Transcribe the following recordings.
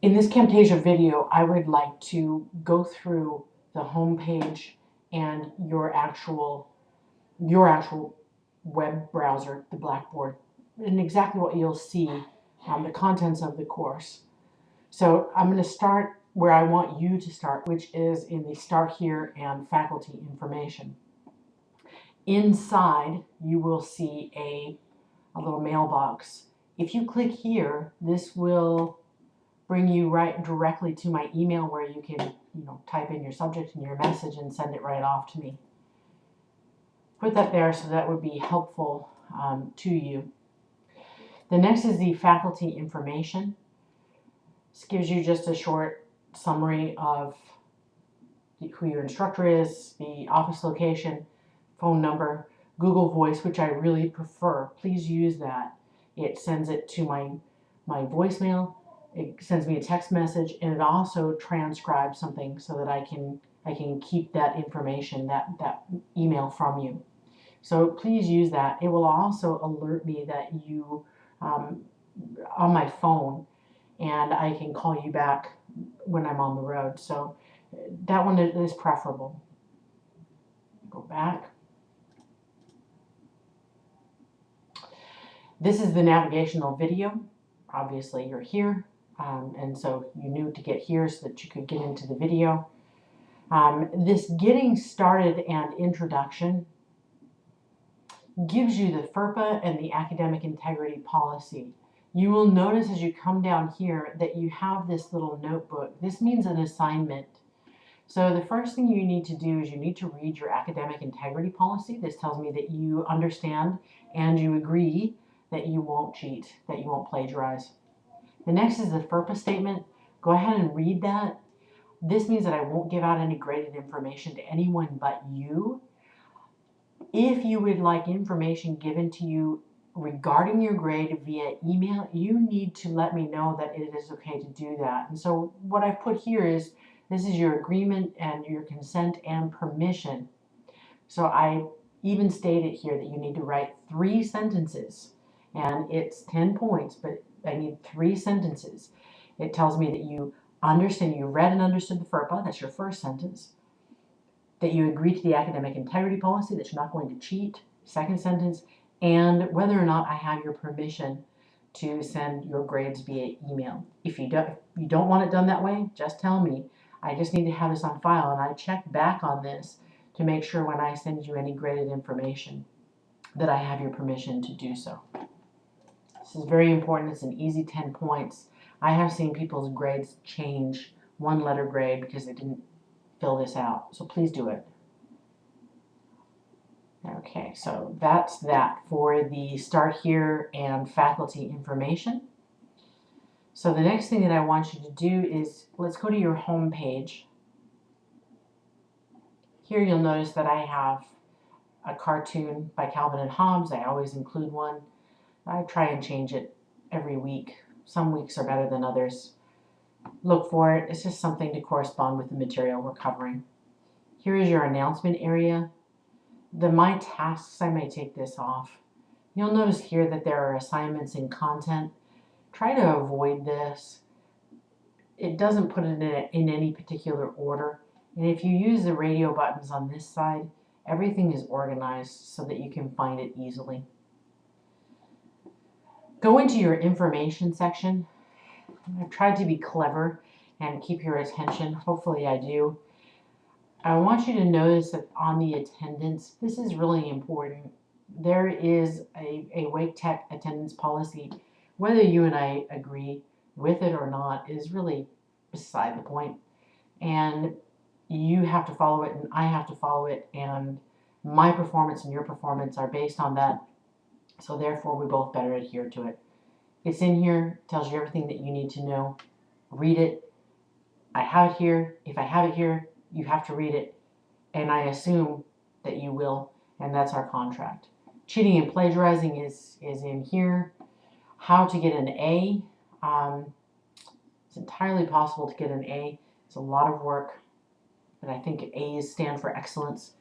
In this Camtasia video, I would like to go through the home page and your actual web browser, the Blackboard, and exactly what you'll see, the contents of the course. So I'm going to start where I want you to start, which is in the Start Here and Faculty Information. Inside, you will see a little mailbox. If you click here, this will bring you right directly to my email where you can, type in your subject and your message and send it right off to me. Put that there so that would be helpful to you. The next is the faculty information. This gives you just a short summary of who your instructor is, the office location, phone number, Google Voice, which I really prefer. Please use that. It sends it to my voicemail. It sends me a text message, and it also transcribes something so that I can keep that information, that email from you. So please use that. It will also alert me that you on my phone, and I can call you back when I'm on the road. So that one is preferable. Go back. This is the navigational video. Obviously you're here, and so you knew to get here so that you could get into the video. This getting started and introduction gives you the FERPA and the academic integrity policy. You will notice as you come down here that you have this little notebook. This means an assignment. So the first thing you need to do is you need to read your academic integrity policy. This tells me that you understand and you agree that you won't cheat, that you won't plagiarize. The next is the FERPA statement. Go ahead and read that. This means that I won't give out any graded information to anyone but you. If you would like information given to you regarding your grade via email, you need to let me know that it is okay to do that. And so what I've put here is, this is your agreement and your consent and permission. So I even stated here that you need to write 3 sentences, and it's 10 points, but I need 3 sentences. It tells me that you understand, you read and understood the FERPA, that's your first sentence. That you agree to the academic integrity policy, that you're not going to cheat, second sentence, and whether or not I have your permission to send your grades via email. If you don't want it done that way, just tell me. I just need to have this on file, and I check back on this to make sure when I send you any graded information that I have your permission to do so. This is very important. It's an easy 10 points. I have seen people's grades change 1 letter grade because they didn't fill this out. So please do it. Okay, so that's that for the Start Here and faculty information. So the next thing that I want you to do is, let's go to your home page. Here you'll notice that I have a cartoon by Calvin and Hobbes. I always include one. I try and change it every week. Some weeks are better than others. Look for it. It's just something to correspond with the material we're covering. Here is your announcement area. The My Tasks, I may take this off. You'll notice here that there are assignments in content. Try to avoid this. It doesn't put it in any particular order. And if you use the radio buttons on this side, everything is organized so that you can find it easily. Go into your information section. I've tried to be clever and keep your attention. Hopefully I do. I want you to notice that on the attendance, this is really important. There is a Wake Tech attendance policy. Whether you and I agree with it or not is really beside the point. And you have to follow it and I have to follow it, and my performance and your performance are based on that. So therefore we both better adhere to it. It's in here, tells you everything that you need to know. Read it. I have it here. If I have it here, you have to read it. And I assume that you will, and that's our contract. Cheating and plagiarizing is in here. How to get an A. It's entirely possible to get an A. It's a lot of work, but I think A's stand for excellence.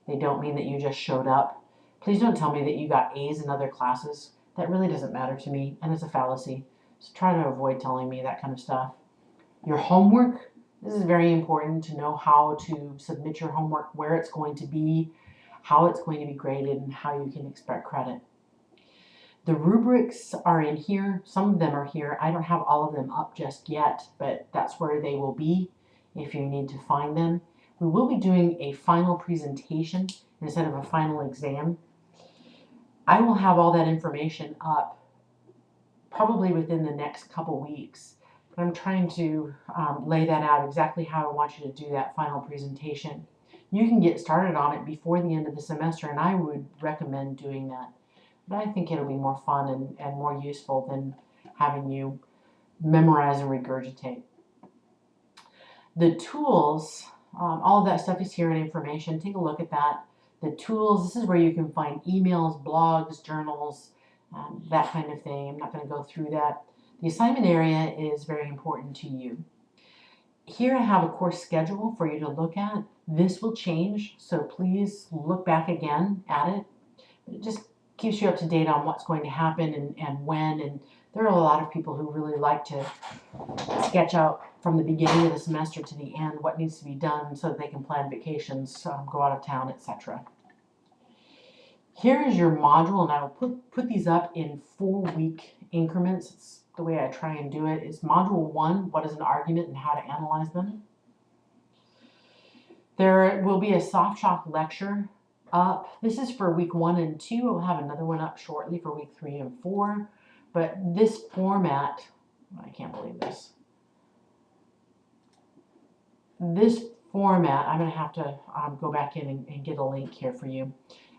They don't mean that you just showed up. Please don't tell me that you got A's in other classes. That really doesn't matter to me, and it's a fallacy. So try to avoid telling me that kind of stuff. Your homework, this is very important to know how to submit your homework, where it's going to be, how it's going to be graded, and how you can expect credit. The rubrics are in here. Some of them are here. I don't have all of them up just yet, but that's where they will be if you need to find them. We will be doing a final presentation instead of a final exam. I will have all that information up probably within the next couple weeks. But I'm trying to lay that out exactly how I want you to do that final presentation. You can get started on it before the end of the semester, and I would recommend doing that. But I think it'll be more fun and more useful than having you memorize and regurgitate. The tools, all of that stuff is here in information. Take a look at that. The tools, this is where you can find emails, blogs, journals, that kind of thing. I'm not going to go through that. The assignment area is very important to you. Here I have a course schedule for you to look at. This will change, so please look back again at it. It just keeps you up to date on what's going to happen and when. And there are a lot of people who really like to sketch out from the beginning of the semester to the end what needs to be done so that they can plan vacations, go out of town, etc. Here is your module, and I will put these up in 4-week increments. It's the way I try and do it. Is module 1, what is an argument and how to analyze them. There will be a soft shock lecture up. This is for week 1 and 2. We'll have another one up shortly for week 3 and 4. But this format, I can't believe this. This format, I'm going to have to go back in and get a link here for you.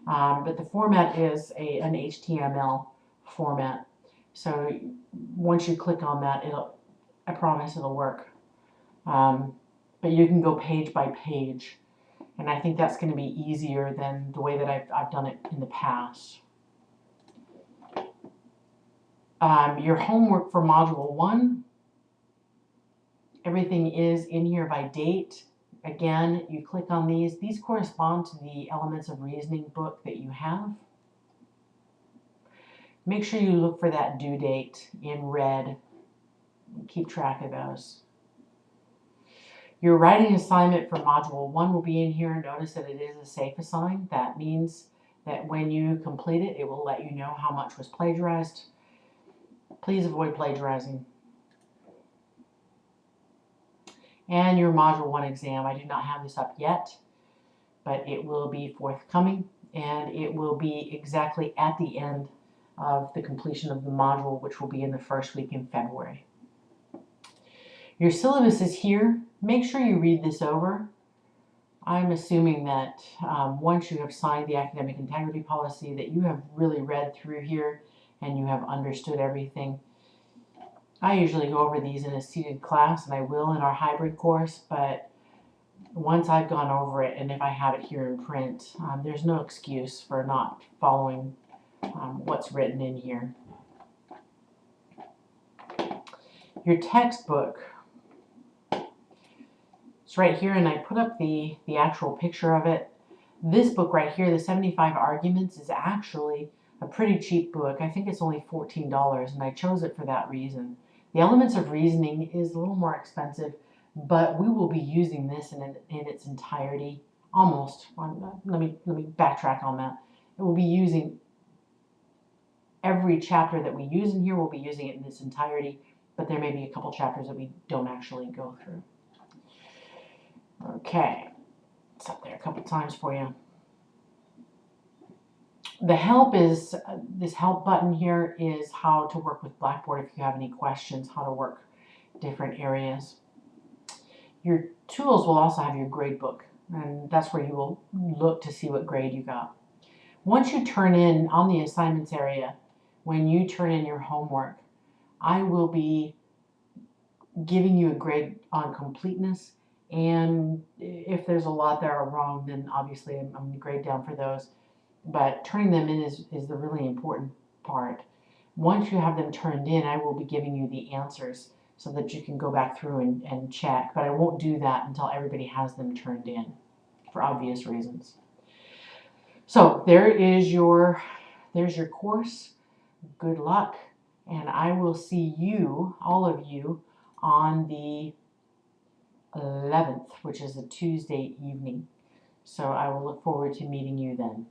But the format is an HTML format. So once you click on that, I promise it'll work. But you can go page by page. And I think that's going to be easier than the way that I've done it in the past. Your homework for Module 1, everything is in here by date. Again, you click on these. These correspond to the Elements of Reasoning book that you have. Make sure you look for that due date in red. Keep track of those. Your writing assignment for Module 1 will be in here. Notice that it is a safe assign. That means that when you complete it, it will let you know how much was plagiarized. Please avoid plagiarizing. And your Module 1 exam, I do not have this up yet, but it will be forthcoming, and it will be exactly at the end of the completion of the module, which will be in the first week in February. Your syllabus is here. Make sure you read this over. I'm assuming that once you have signed the academic integrity policy, that you have really read through here and you have understood everything. I usually go over these in a seated class, and I will in our hybrid course, but once I've gone over it, and if I have it here in print, there's no excuse for not following what's written in here. Your textbook, it's right here, and I put up the actual picture of it. This book right here, the 75 Arguments, is actually a pretty cheap book. I think it's only $14, and I chose it for that reason. The Elements of Reasoning is a little more expensive, but we will be using this in its entirety, almost. Let me backtrack on that. It will be using every chapter that we use in here. We'll be using it in its entirety, but there may be a couple chapters that we don't actually go through. Okay, it's up there a couple times for you. The help is, this help button here is how to work with Blackboard if you have any questions, how to work different areas. Your tools will also have your grade book, and that's where you will look to see what grade you got. Once you turn in on the assignments area, when you turn in your homework, I will be giving you a grade on completeness, and if there's a lot that are wrong, then obviously I'm going to grade down for those. But turning them in is the really important part. Once you have them turned in, I will be giving you the answers so that you can go back through and check. But I won't do that until everybody has them turned in, for obvious reasons. So there's your course. Good luck, and I will see you, all of you, on the 11th, which is a Tuesday evening. So I will look forward to meeting you then.